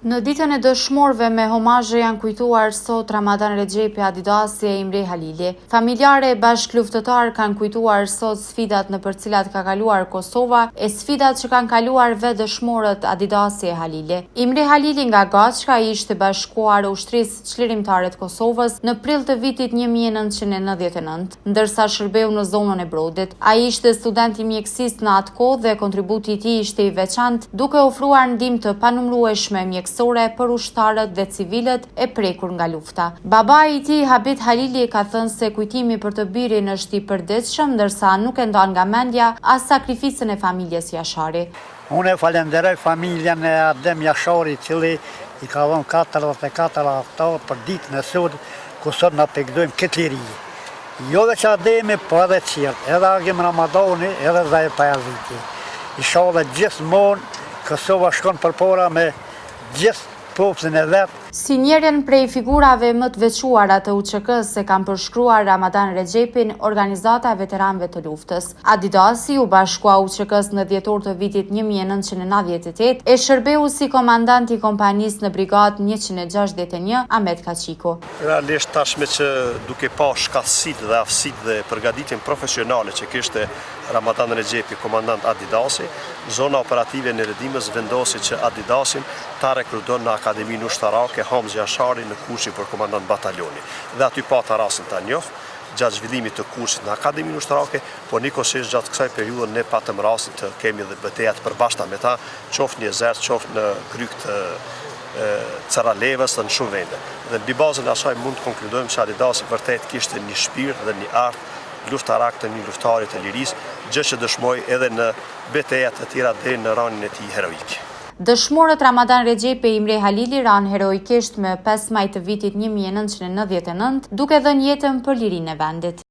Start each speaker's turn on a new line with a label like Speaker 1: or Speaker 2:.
Speaker 1: Në ditën e dëshmorëve me homazhe janë kujtuar sot Ramadan Rexhepi, Adidasi e Imre Halili. Familjarë e bashkëluftëtar kanë kujtuar sot sfidat në për cilat ka kaluar Kosova e sfidat që kanë kaluar vetë dëshmorët Adidasi e Halili. Imre Halili nga Gaçka ishte bashkuar ushtrisë çlirimtare të Kosovës në prill të vitit 1999, ndërsa shërbeu në zonën e Brodit. Ai ishte student i mjekësisë në atë kohë dhe kontributi i tij ishte i veçantë, duke ofruar ndihmë të panumërueshme për ushtarët dhe civilët e prekur nga lufta. Babai i tij, Habit Halili, ka thënë se kujtimi për të birin është i përditshëm, ndërsa nuk e ndan nga mendja as sakrificën e familjes Jashari.
Speaker 2: Unë falenderoj familjen e Adem Jashari, i cili i ka dhënë 44 haftar për ditën e sot, ku sot na pikdojmë këtë liri. Jo veç Ademi, po edhe qirt, edhe Agim Ramadani, edhe Zaje Pajaziti. Inshallah gjithmonë Kosova shkon përpara me gjithë popullin e vetë.
Speaker 1: Si njërin prej figurave më të veçuara të UÇK-s se kanë përshkruar Ramadan Rexhepin, organizata e veteranëve të luftës. Adidasi u bashkua UÇK-s në dhjetor të vitit 1998 e shërbeu si komandant i kompanisë në brigadën 161 Ahmet Kaçiku.
Speaker 3: Realisht tashme që duke pa shkallësitë dhe aftësitë dhe përgatitjen profesionale që kishte Ramadan Rexhepi, komandant Adidasi, zona operative në Redimës vendosi që Adidasin ta rekruton në Akademinë Ushtarake Hamzi Jashari në kursin për komandant bataljoni. Dhe aty pata rastin ta njoh gjatë zhvillimit të kursit në Akademinë Ushtarake, por nikosisht gjatë kësaj periudhe ne patëm rastin të kemi dhe betejat të përbashkëta me ta, qoftë në Jezerë, qoftë në kryq të Ceralevës dhe në shumë vende. Dhe mbi bazën e asaj mund të konkludojmë se Adidasi vërtet kishte një shpirt dhe një art luftarak të një luftari të lirisë, gjë që dëshmoi edhe në betejat të tjera deri në ranin e tij heroik.
Speaker 1: Dëshmorët Ramadan Rexhepi e Imre Halili ranë heroikisht me 5 maj të vitit 1999, duke dhënë jetën për lirinë e vendit.